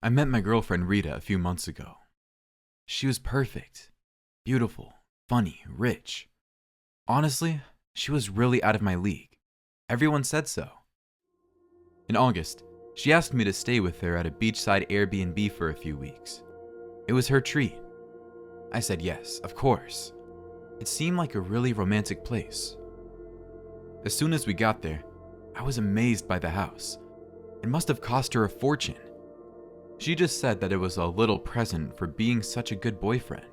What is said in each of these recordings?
I met my girlfriend Rita a few months ago. She was perfect, beautiful, funny, rich. Honestly, she was really out of my league. Everyone said so. In August, she asked me to stay with her at a beachside Airbnb for a few weeks. It was her treat. I said yes, of course. It seemed like a really romantic place. As soon as we got there, I was amazed by the house. It must have cost her a fortune. She just said that it was a little present for being such a good boyfriend.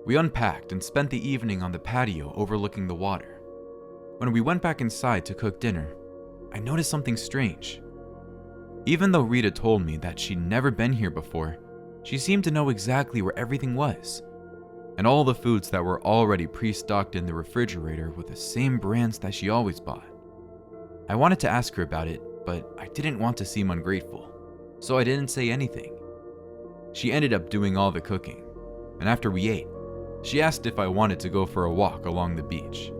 We unpacked and spent the evening on the patio overlooking the water. When we went back inside to cook dinner, I noticed something strange. Even though Rita told me that she'd never been here before, she seemed to know exactly where everything was, and all the foods that were already pre-stocked in the refrigerator were the same brands that she always bought. I wanted to ask her about it, but I didn't want to seem ungrateful, so I didn't say anything. She ended up doing all the cooking, and after we ate, she asked if I wanted to go for a walk along the beach.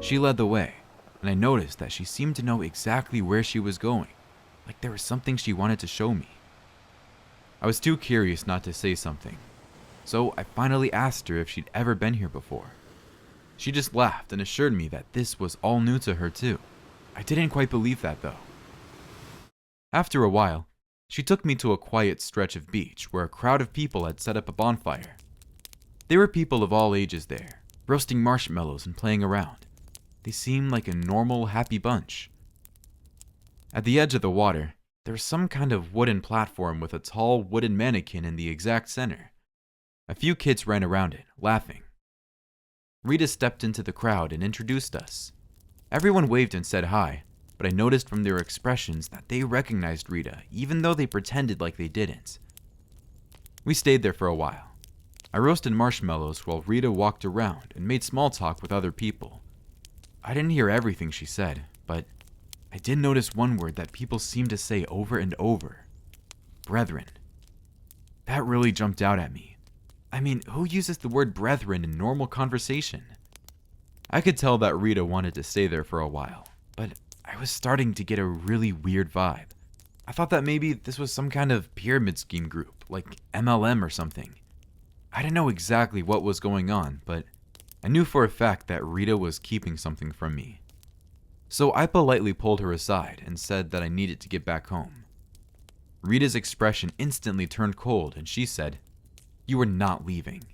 She led the way, and I noticed that she seemed to know exactly where she was going, like there was something she wanted to show me. I was too curious not to say something, so I finally asked her if she'd ever been here before. She just laughed and assured me that this was all new to her too. I didn't quite believe that though. After a while, she took me to a quiet stretch of beach where a crowd of people had set up a bonfire. There were people of all ages there, roasting marshmallows and playing around. They seemed like a normal, happy bunch. At the edge of the water, there was some kind of wooden platform with a tall wooden mannequin in the exact center. A few kids ran around it, laughing. Rita stepped into the crowd and introduced us. Everyone waved and said hi, but I noticed from their expressions that they recognized Rita, even though they pretended like they didn't. We stayed there for a while. I roasted marshmallows while Rita walked around and made small talk with other people. I didn't hear everything she said, but I did notice one word that people seemed to say over and over. Brethren. That really jumped out at me. I mean, who uses the word brethren in normal conversation? I could tell that Rita wanted to stay there for a while, but I was starting to get a really weird vibe. I thought that maybe this was some kind of pyramid scheme group, like MLM or something. I didn't know exactly what was going on, but I knew for a fact that Rita was keeping something from me. So I politely pulled her aside and said that I needed to get back home. Rita's expression instantly turned cold and she said, "You are not leaving."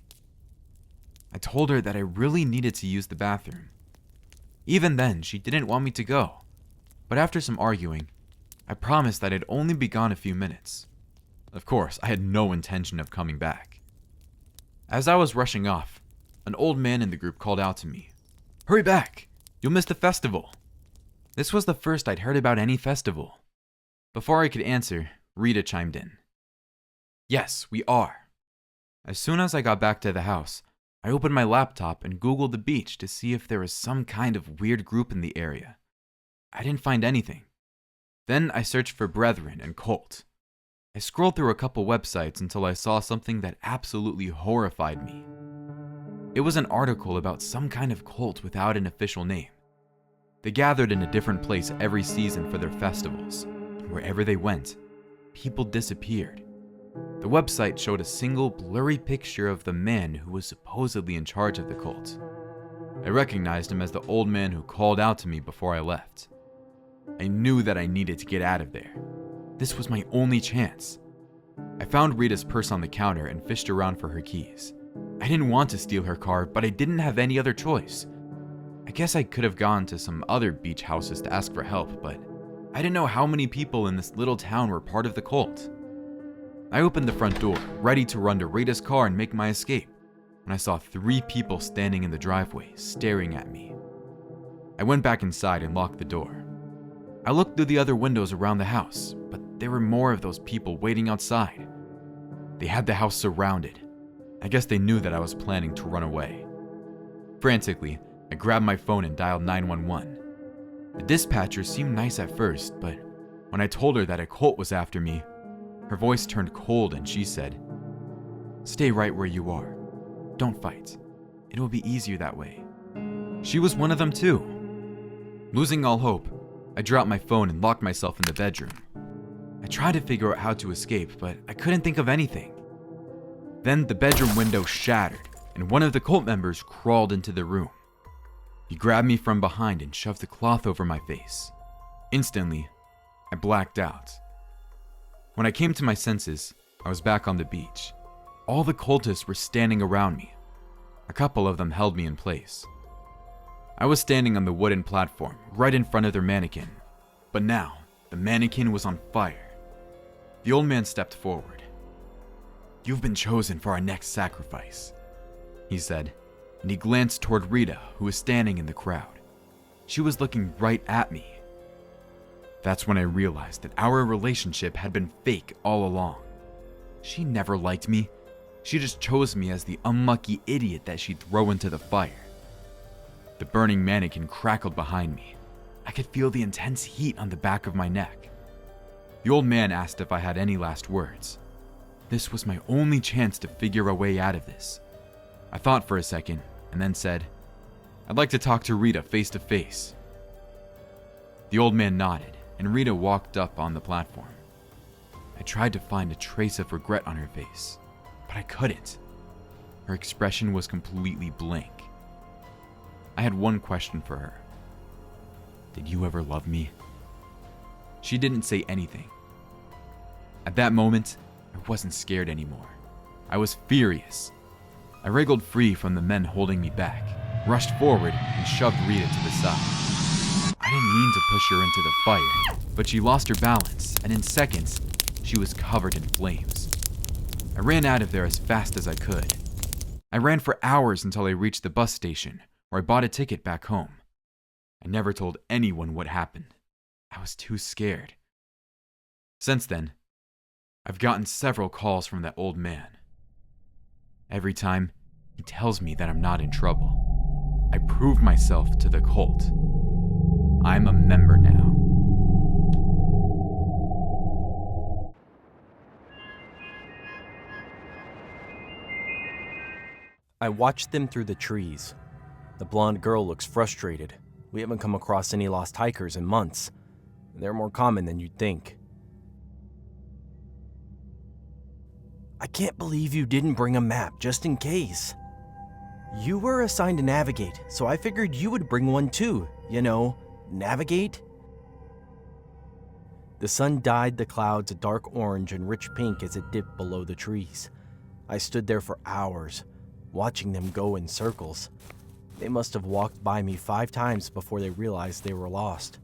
I told her that I really needed to use the bathroom. Even then, she didn't want me to go. But after some arguing, I promised that I'd only be gone a few minutes. Of course, I had no intention of coming back. As I was rushing off, an old man in the group called out to me, "Hurry back! You'll miss the festival." This was the first I'd heard about any festival. Before I could answer, Rita chimed in. "Yes, we are." As soon as I got back to the house, I opened my laptop and Googled the beach to see if there was some kind of weird group in the area. I didn't find anything. Then I searched for Brethren and Cult. I scrolled through a couple websites until I saw something that absolutely horrified me. It was an article about some kind of cult without an official name. They gathered in a different place every season for their festivals, and wherever they went, people disappeared. The website showed a single blurry picture of the man who was supposedly in charge of the cult. I recognized him as the old man who called out to me before I left. I knew that I needed to get out of there. This was my only chance. I found Rita's purse on the counter and fished around for her keys. I didn't want to steal her car, but I didn't have any other choice. I guess I could have gone to some other beach houses to ask for help, but I didn't know how many people in this little town were part of the cult. I opened the front door, ready to run to Rita's car and make my escape, when I saw 3 people standing in the driveway, staring at me. I went back inside and locked the door. I looked through the other windows around the house, but there were more of those people waiting outside. They had the house surrounded. I guess they knew that I was planning to run away. Frantically, I grabbed my phone and dialed 911. The dispatcher seemed nice at first, but when I told her that a cult was after me, her voice turned cold and she said, "Stay right where you are. Don't fight. It will be easier that way." She was one of them too. Losing all hope, I dropped my phone and locked myself in the bedroom. I tried to figure out how to escape, but I couldn't think of anything. Then the bedroom window shattered, and one of the cult members crawled into the room. He grabbed me from behind and shoved the cloth over my face. Instantly, I blacked out. When I came to my senses, I was back on the beach. All the cultists were standing around me. A couple of them held me in place. I was standing on the wooden platform right in front of their mannequin, but now the mannequin was on fire. The old man stepped forward. "You've been chosen for our next sacrifice," he said, and he glanced toward Rita, who was standing in the crowd. She was looking right at me. That's when I realized that our relationship had been fake all along. She never liked me. She just chose me as the unlucky idiot that she'd throw into the fire. The burning mannequin crackled behind me. I could feel the intense heat on the back of my neck. The old man asked if I had any last words. This was my only chance to figure a way out of this. I thought for a second and then said, "I'd like to talk to Rita face to face." The old man nodded, and Rita walked up on the platform. I tried to find a trace of regret on her face, but I couldn't. Her expression was completely blank. I had one question for her. "Did you ever love me?" She didn't say anything. At that moment, I wasn't scared anymore. I was furious. I wriggled free from the men holding me back, rushed forward, and shoved Rita to the side. I didn't mean to push her into the fire, but she lost her balance, and in seconds, she was covered in flames. I ran out of there as fast as I could. I ran for hours until I reached the bus station, where I bought a ticket back home. I never told anyone what happened. I was too scared. Since then, I've gotten several calls from that old man. Every time, he tells me that I'm not in trouble. I proved myself to the cult. I'm a member now. I watched them through the trees. The blonde girl looks frustrated. We haven't come across any lost hikers in months. They're more common than you'd think. I can't believe you didn't bring a map just in case. You were assigned to navigate, so I figured you would bring one too. Navigate? The sun dyed the clouds a dark orange and rich pink as it dipped below the trees. I stood there for hours, watching them go in circles. They must have walked by me 5 times before they realized they were lost.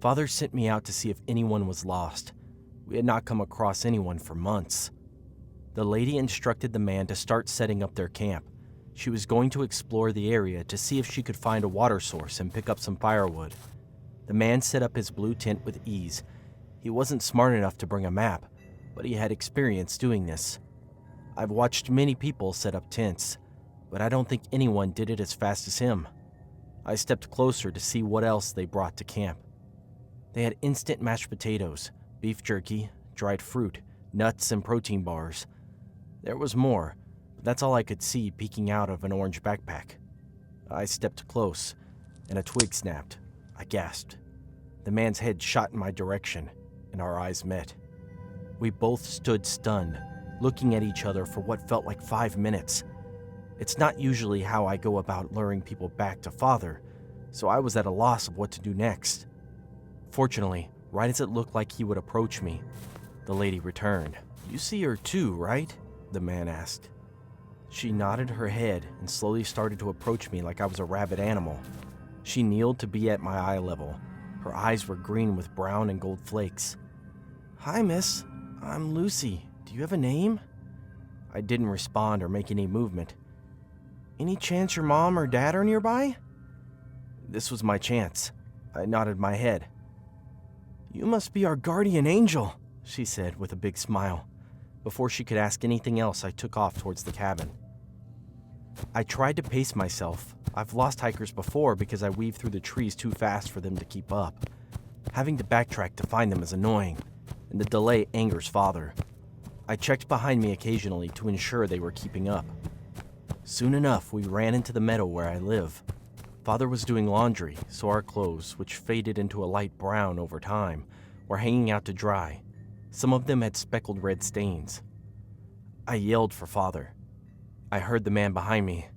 Father sent me out to see if anyone was lost. We had not come across anyone for months. The lady instructed the man to start setting up their camp. She was going to explore the area to see if she could find a water source and pick up some firewood. The man set up his blue tent with ease. He wasn't smart enough to bring a map, but he had experience doing this. I've watched many people set up tents, but I don't think anyone did it as fast as him. I stepped closer to see what else they brought to camp. They had instant mashed potatoes, beef jerky, dried fruit, nuts, and protein bars. There was more, but that's all I could see peeking out of an orange backpack. I stepped close, and a twig snapped. I gasped. The man's head shot in my direction, and our eyes met. We both stood stunned, looking at each other for what felt like 5 minutes. It's not usually how I go about luring people back to Father, so I was at a loss of what to do next. Fortunately, right as it looked like he would approach me, the lady returned. "You see her too, right?" the man asked. She nodded her head and slowly started to approach me like I was a rabid animal. She kneeled to be at my eye level. Her eyes were green with brown and gold flakes. "Hi, miss. I'm Lucy. Do you have a name?" I didn't respond or make any movement. "Any chance your mom or dad are nearby?" This was my chance. I nodded my head. "You must be our guardian angel," she said with a big smile. Before she could ask anything else, I took off towards the cabin. I tried to pace myself. I've lost hikers before because I weave through the trees too fast for them to keep up. Having to backtrack to find them is annoying, and the delay angers Father. I checked behind me occasionally to ensure they were keeping up. Soon enough, we ran into the meadow where I live. Father was doing laundry, so our clothes, which faded into a light brown over time, were hanging out to dry. Some of them had speckled red stains. I yelled for Father. I heard the man behind me.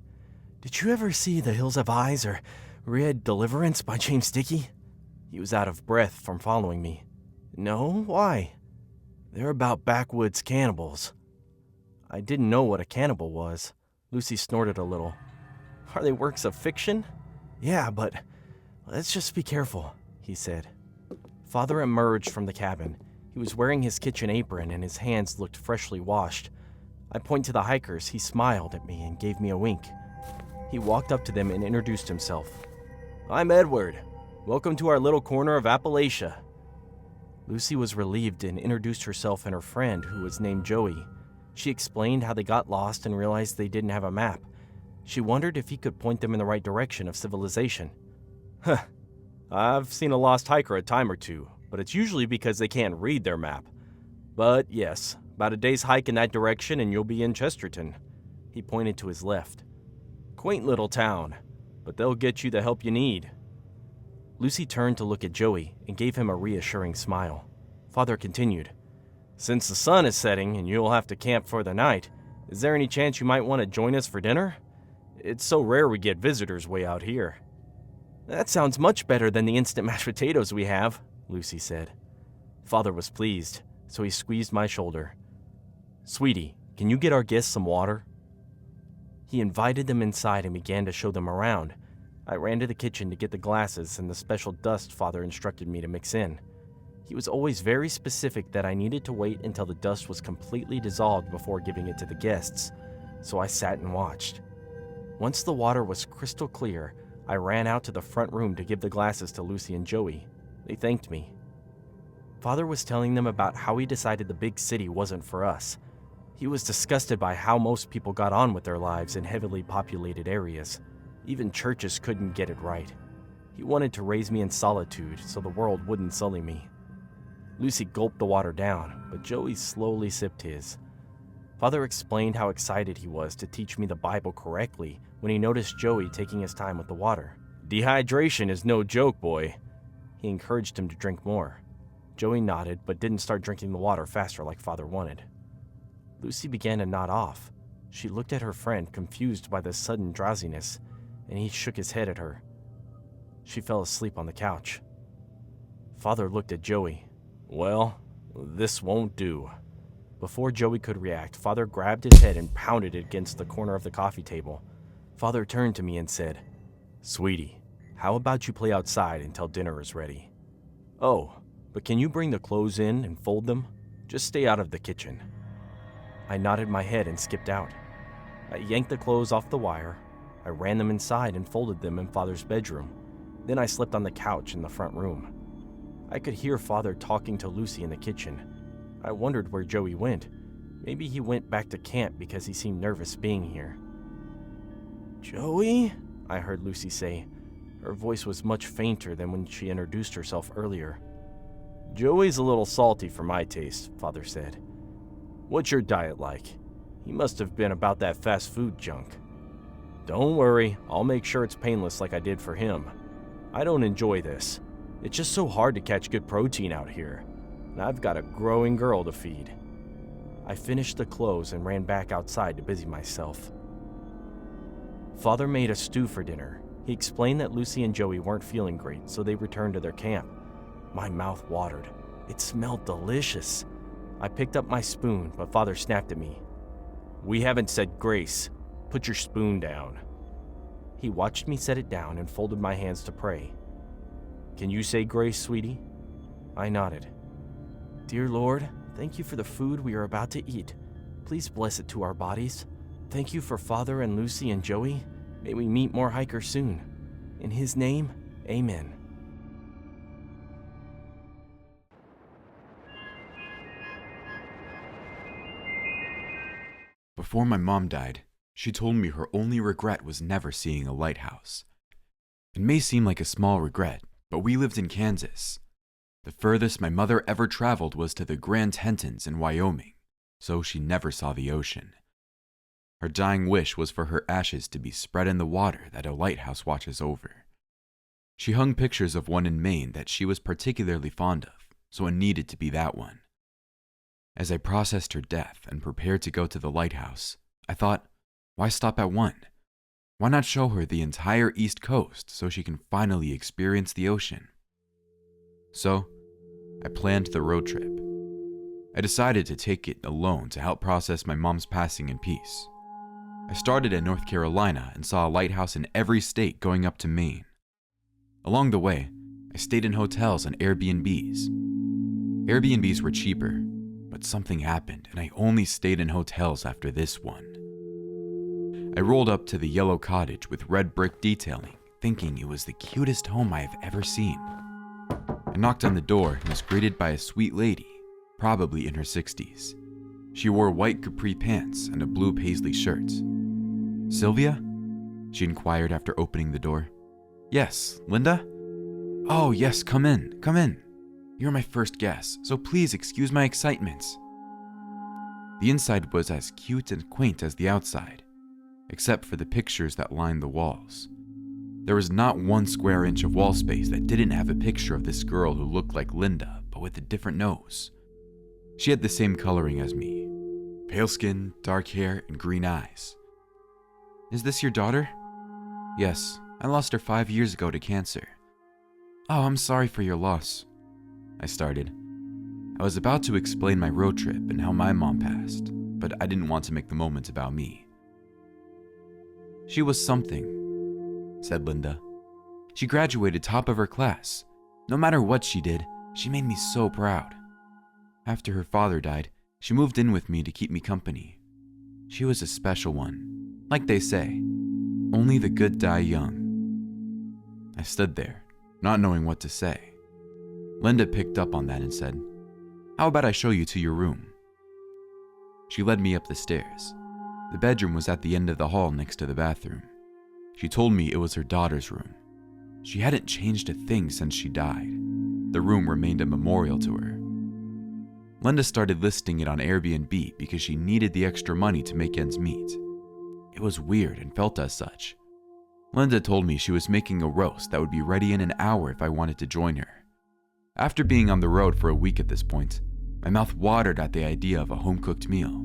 "Did you ever see The Hills Have Eyes or read Deliverance by James Dickey?" He was out of breath from following me. "No, why?" "They're about backwoods cannibals." I didn't know what a cannibal was. Lucy snorted a little. "Are they works of fiction?" "Yeah, but let's just be careful," he said. Father emerged from the cabin. He was wearing his kitchen apron and his hands looked freshly washed. I pointed to the hikers. He smiled at me and gave me a wink. He walked up to them and introduced himself. "I'm Edward. Welcome to our little corner of Appalachia." Lucy was relieved and introduced herself and her friend, who was named Joey. She explained how they got lost and realized they didn't have a map. She wondered if he could point them in the right direction of civilization. "Huh, I've seen a lost hiker a time or two, but it's usually because they can't read their map. But yes, about a day's hike in that direction and you'll be in Chesterton." He pointed to his left. "Quaint little town, but they'll get you the help you need." Lucy turned to look at Joey and gave him a reassuring smile. Father continued, "Since the sun is setting and you'll have to camp for the night, is there any chance you might want to join us for dinner? It's so rare we get visitors way out here." "That sounds much better than the instant mashed potatoes we have," Lucy said. Father was pleased, so he squeezed my shoulder. "Sweetie, can you get our guests some water?" He invited them inside and began to show them around. I ran to the kitchen to get the glasses and the special dust Father instructed me to mix in. He was always very specific that I needed to wait until the dust was completely dissolved before giving it to the guests, so I sat and watched. Once the water was crystal clear, I ran out to the front room to give the glasses to Lucy and Joey. They thanked me. Father was telling them about how he decided the big city wasn't for us. He was disgusted by how most people got on with their lives in heavily populated areas. Even churches couldn't get it right. He wanted to raise me in solitude so the world wouldn't sully me. Lucy gulped the water down, but Joey slowly sipped his. Father explained how excited he was to teach me the Bible correctly when he noticed Joey taking his time with the water. "Dehydration is no joke, boy." He encouraged him to drink more. Joey nodded, but didn't start drinking the water faster like Father wanted. Lucy began to nod off. She looked at her friend, confused by the sudden drowsiness, and he shook his head at her. She fell asleep on the couch. Father looked at Joey. "Well, this won't do." Before Joey could react, Father grabbed his head and pounded it against the corner of the coffee table. Father turned to me and said, "Sweetie, how about you play outside until dinner is ready? Oh, but can you bring the clothes in and fold them? Just stay out of the kitchen." I nodded my head and skipped out. I yanked the clothes off the wire. I ran them inside and folded them in Father's bedroom. Then I slept on the couch in the front room. I could hear Father talking to Lucy in the kitchen. I wondered where Joey went. Maybe he went back to camp because he seemed nervous being here. "Joey?" I heard Lucy say. Her voice was much fainter than when she introduced herself earlier. "Joey's a little salty for my taste," Father said. "What's your diet like? He must have been about that fast food junk." "Don't worry, I'll make sure it's painless like I did for him. I don't enjoy this. It's just so hard to catch good protein out here, and I've got a growing girl to feed." I finished the clothes and ran back outside to busy myself. Father made a stew for dinner. He explained that Lucy and Joey weren't feeling great, so they returned to their camp. My mouth watered. It smelled delicious. I picked up my spoon, but Father snapped at me. "We haven't said grace. Put your spoon down." He watched me set it down and folded my hands to pray. "Can you say grace, sweetie?" I nodded. "Dear Lord, thank you for the food we are about to eat. Please bless it to our bodies. Thank you for Father and Lucy and Joey. May we meet more hikers soon. In his name, amen." Before my mom died, she told me her only regret was never seeing a lighthouse. It may seem like a small regret, but we lived in Kansas. The furthest my mother ever traveled was to the Grand Tetons in Wyoming, so she never saw the ocean. Her dying wish was for her ashes to be spread in the water that a lighthouse watches over. She hung pictures of one in Maine that she was particularly fond of, so it needed to be that one. As I processed her death and prepared to go to the lighthouse, I thought, why stop at one? Why not show her the entire East Coast so she can finally experience the ocean? So, I planned the road trip. I decided to take it alone to help process my mom's passing in peace. I started in North Carolina and saw a lighthouse in every state going up to Maine. Along the way, I stayed in hotels and Airbnbs. Airbnbs were cheaper, but something happened and I only stayed in hotels after this one. I rolled up to the yellow cottage with red brick detailing, thinking it was the cutest home I have ever seen. I knocked on the door and was greeted by a sweet lady, probably in her 60s. She wore white capri pants and a blue paisley shirt. "Sylvia?" she inquired after opening the door. "Yes, Linda?" "Oh, yes, come in, come in. You're my first guest, so please excuse my excitement." The inside was as cute and quaint as the outside, except for the pictures that lined the walls. There was not 1 square inch of wall space that didn't have a picture of this girl who looked like Linda, but with a different nose. She had the same coloring as me. Pale skin, dark hair, and green eyes. "Is this your daughter?" "Yes, I lost her 5 years ago to cancer." "Oh, I'm sorry for your loss," I started. I was about to explain my road trip and how my mom passed, but I didn't want to make the moment about me. "She was something," said Linda. "She graduated top of her class. No matter what she did, she made me so proud. After her father died, she moved in with me to keep me company. She was a special one. Like they say, only the good die young." I stood there, not knowing what to say. Linda picked up on that and said, "How about I show you to your room?" She led me up the stairs. The bedroom was at the end of the hall next to the bathroom. She told me it was her daughter's room. She hadn't changed a thing since she died. The room remained a memorial to her. Linda started listing it on Airbnb because she needed the extra money to make ends meet. It was weird and felt as such. Linda told me she was making a roast that would be ready in an hour if I wanted to join her. After being on the road for a week at this point, my mouth watered at the idea of a home-cooked meal.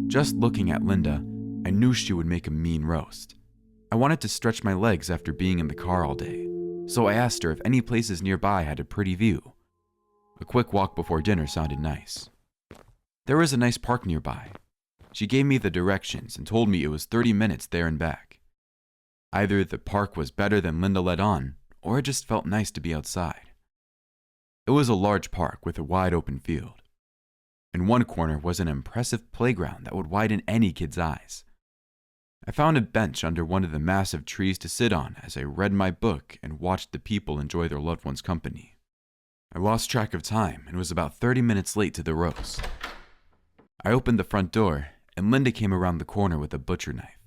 Just looking at Linda, I knew she would make a mean roast. I wanted to stretch my legs after being in the car all day, so I asked her if any places nearby had a pretty view. A quick walk before dinner sounded nice. There was a nice park nearby. She gave me the directions and told me it was 30 minutes there and back. Either the park was better than Linda let on, or it just felt nice to be outside. It was a large park with a wide open field. In one corner was an impressive playground that would widen any kid's eyes. I found a bench under one of the massive trees to sit on as I read my book and watched the people enjoy their loved ones' company. I lost track of time and was about 30 minutes late to the roast. I opened the front door and Linda came around the corner with a butcher knife.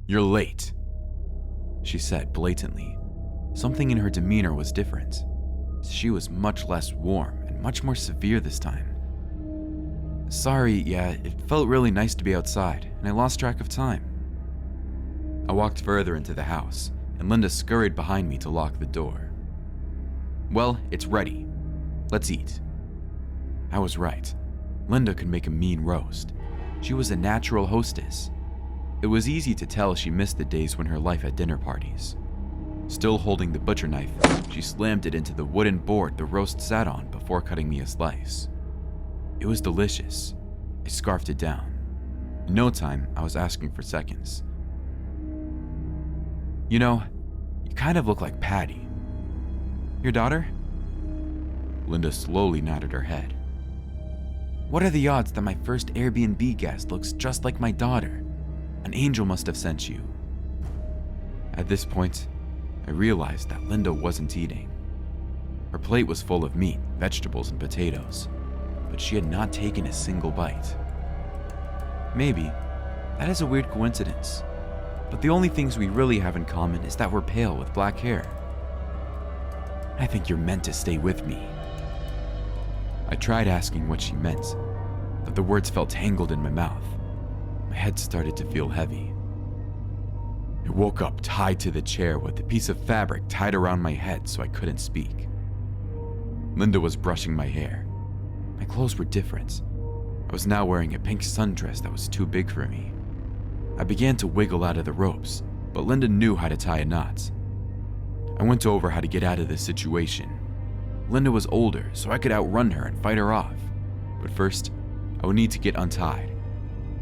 "You're late," she said blatantly. Something in her demeanor was different. She was much less warm and much more severe this time. "Sorry, yeah, it felt really nice to be outside, and I lost track of time." I walked further into the house, and Linda scurried behind me to lock the door. "Well, it's ready. Let's eat." I was right. Linda could make a mean roast. She was a natural hostess. It was easy to tell she missed the days when her life had dinner parties. Still holding the butcher knife, she slammed it into the wooden board the roast sat on before cutting me a slice. It was delicious. I scarfed it down. In no time, I was asking for seconds. "You know, you kind of look like Patty." "Your daughter?" Linda slowly nodded her head. "What are the odds that my first Airbnb guest looks just like my daughter? An angel must have sent you." At this point, I realized that Linda wasn't eating. Her plate was full of meat, vegetables, and potatoes, but she had not taken a single bite. Maybe that is a weird coincidence, but the only things we really have in common is that we're pale with black hair. "I think you're meant to stay with me." I tried asking what she meant, but the words felt tangled in my mouth. My head started to feel heavy. I woke up tied to the chair with a piece of fabric tied around my head so I couldn't speak. Linda was brushing my hair. My clothes were different. I was now wearing a pink sundress that was too big for me. I began to wiggle out of the ropes, but Linda knew how to tie a knot. I went over how to get out of this situation. Linda was older, so I could outrun her and fight her off. But first, I would need to get untied.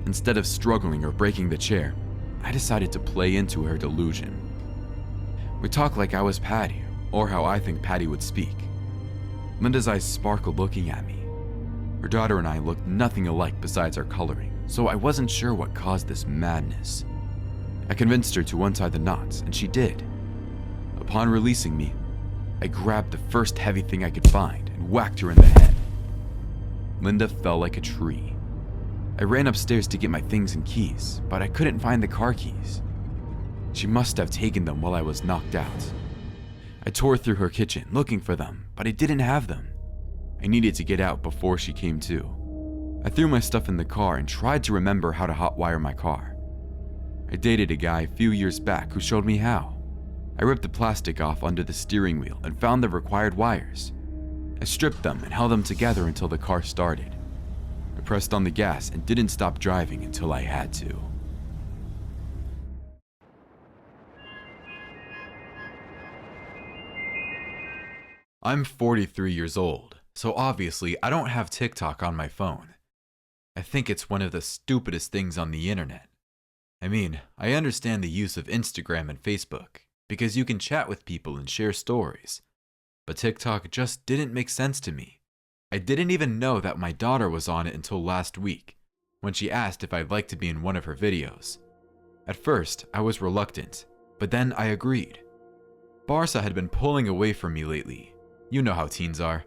Instead of struggling or breaking the chair, I decided to play into her delusion. We talked like I was Patty, or how I think Patty would speak. Linda's eyes sparkled looking at me. Her daughter and I looked nothing alike besides our coloring, so I wasn't sure what caused this madness. I convinced her to untie the knots, and she did. Upon releasing me, I grabbed the first heavy thing I could find and whacked her in the head. Linda fell like a tree. I ran upstairs to get my things and keys, but I couldn't find the car keys. She must have taken them while I was knocked out. I tore through her kitchen looking for them, but I didn't have them. I needed to get out before she came to. I threw my stuff in the car and tried to remember how to hotwire my car. I dated a guy a few years back who showed me how. I ripped the plastic off under the steering wheel and found the required wires. I stripped them and held them together until the car started. I pressed on the gas and didn't stop driving until I had to. I'm 43 years old, so obviously I don't have TikTok on my phone. I think it's one of the stupidest things on the internet. I mean, I understand the use of Instagram and Facebook, because you can chat with people and share stories. But TikTok just didn't make sense to me. I didn't even know that my daughter was on it until last week, when she asked if I'd like to be in one of her videos. At first, I was reluctant, but then I agreed. Barca had been pulling away from me lately. You know how teens are.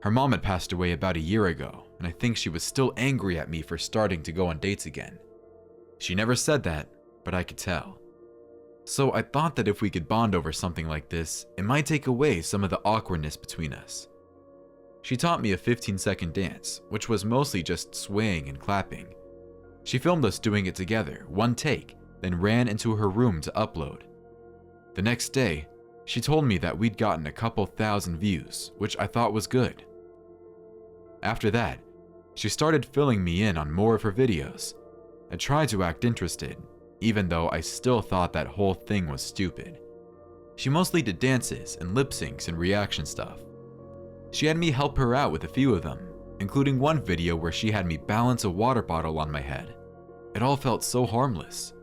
Her mom had passed away about a year ago, and I think she was still angry at me for starting to go on dates again. She never said that, but I could tell. So I thought that if we could bond over something like this, it might take away some of the awkwardness between us. She taught me a 15-second dance, which was mostly just swaying and clapping. She filmed us doing it together, one take, then ran into her room to upload. The next day, she told me that we'd gotten a couple thousand views, which I thought was good. After that, she started filling me in on more of her videos. I tried to act interested, even though I still thought that whole thing was stupid. She mostly did dances and lip syncs and reaction stuff. She had me help her out with a few of them, including one video where she had me balance a water bottle on my head. It all felt so harmless.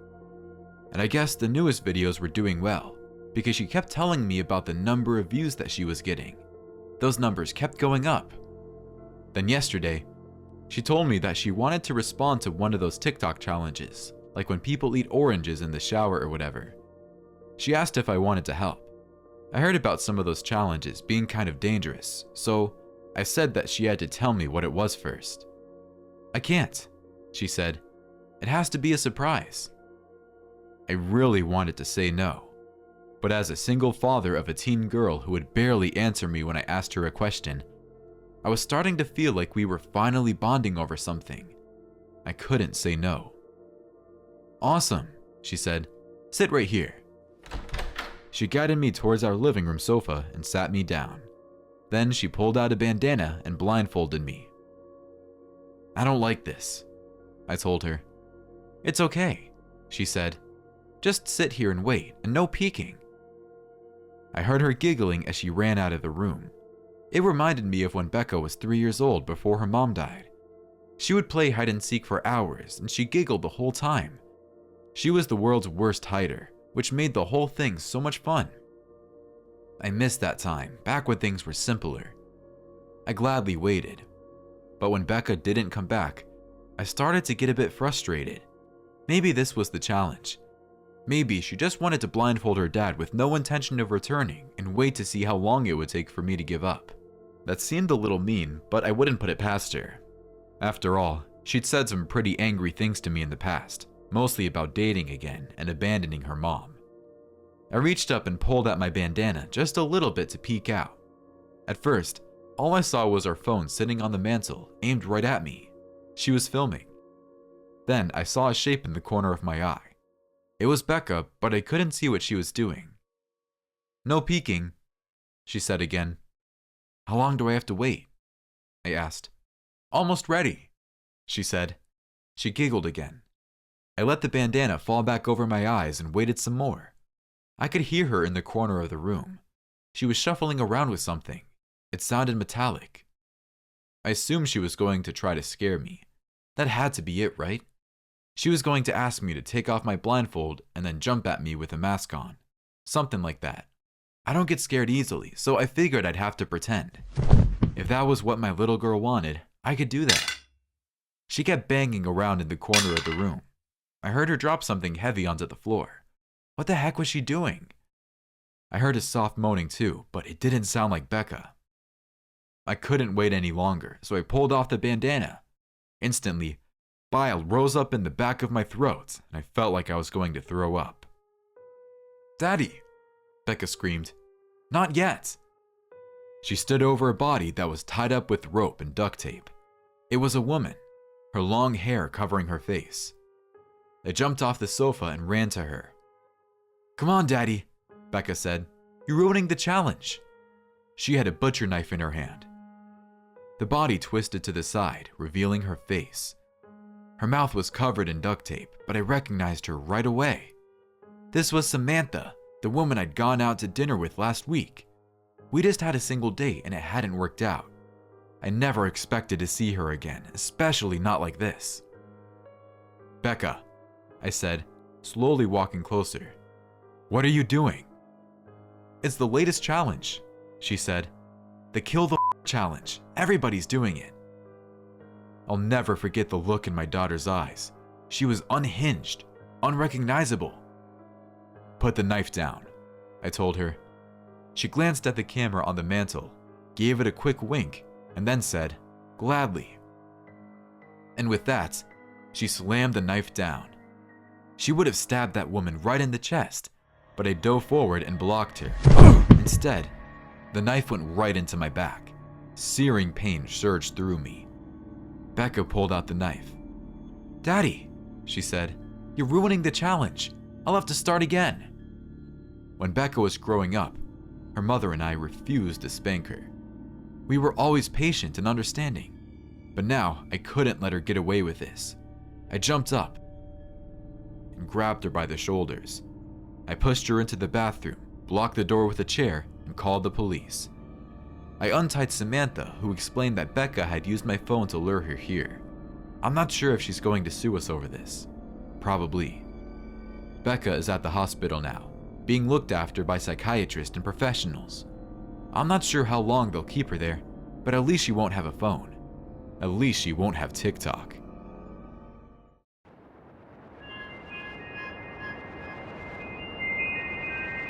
And I guess the newest videos were doing well, because she kept telling me about the number of views that she was getting. Those numbers kept going up. Then yesterday, she told me that she wanted to respond to one of those TikTok challenges, like when people eat oranges in the shower or whatever. She asked if I wanted to help. I heard about some of those challenges being kind of dangerous, so I said that she had to tell me what it was first. I can't, she said. It has to be a surprise. I really wanted to say no, but as a single father of a teen girl who would barely answer me when I asked her a question, I was starting to feel like we were finally bonding over something. I couldn't say no. Awesome, she said. Sit right here. She guided me towards our living room sofa and sat me down. Then she pulled out a bandana and blindfolded me. I don't like this, I told her. It's okay, she said. Just sit here and wait, and no peeking. I heard her giggling as she ran out of the room. It reminded me of when Becca was 3 years old before her mom died. She would play hide and seek for hours, and she giggled the whole time. She was the world's worst hider, which made the whole thing so much fun. I missed that time, back when things were simpler. I gladly waited. But when Becca didn't come back, I started to get a bit frustrated. Maybe this was the challenge. Maybe she just wanted to blindfold her dad with no intention of returning and wait to see how long it would take for me to give up. That seemed a little mean, but I wouldn't put it past her. After all, she'd said some pretty angry things to me in the past, mostly about dating again and abandoning her mom. I reached up and pulled at my bandana just a little bit to peek out. At first, all I saw was her phone sitting on the mantle, aimed right at me. She was filming. Then I saw a shape in the corner of my eye. It was Becca, but I couldn't see what she was doing. No peeking, she said again. How long do I have to wait? I asked. Almost ready, she said. She giggled again. I let the bandana fall back over my eyes and waited some more. I could hear her in the corner of the room. She was shuffling around with something. It sounded metallic. I assumed she was going to try to scare me. That had to be it, right? She was going to ask me to take off my blindfold and then jump at me with a mask on. Something like that. I don't get scared easily, so I figured I'd have to pretend. If that was what my little girl wanted, I could do that. She kept banging around in the corner of the room. I heard her drop something heavy onto the floor. What the heck was she doing? I heard a soft moaning too, but it didn't sound like Becca. I couldn't wait any longer, so I pulled off the bandana. Instantly, bile rose up in the back of my throat, and I felt like I was going to throw up. "Daddy!" Becca screamed. "Not yet!" She stood over a body that was tied up with rope and duct tape. It was a woman, her long hair covering her face. I jumped off the sofa and ran to her. "Come on, Daddy," Becca said. "You're ruining the challenge." She had a butcher knife in her hand. The body twisted to the side, revealing her face. Her mouth was covered in duct tape, but I recognized her right away. This was Samantha, the woman I'd gone out to dinner with last week. We just had a single date and it hadn't worked out. I never expected to see her again, especially not like this. "Becca," I said, slowly walking closer. "What are you doing?" "It's the latest challenge," she said. "The kill the challenge. Everybody's doing it." I'll never forget the look in my daughter's eyes. She was unhinged, unrecognizable. "Put the knife down," I told her. She glanced at the camera on the mantel, gave it a quick wink, and then said, "Gladly." And with that, she slammed the knife down. She would have stabbed that woman right in the chest, but I dove forward and blocked her. Instead, the knife went right into my back. Searing pain surged through me. Becca pulled out the knife. "Daddy," she said, "you're ruining the challenge. I'll have to start again." When Becca was growing up, her mother and I refused to spank her. We were always patient and understanding, but now I couldn't let her get away with this. I jumped up and grabbed her by the shoulders. I pushed her into the bathroom, blocked the door with a chair, and called the police. I untied Samantha, who explained that Becca had used my phone to lure her here. I'm not sure if she's going to sue us over this. Probably. Becca is at the hospital now, being looked after by psychiatrists and professionals. I'm not sure how long they'll keep her there, but at least she won't have a phone. At least she won't have TikTok.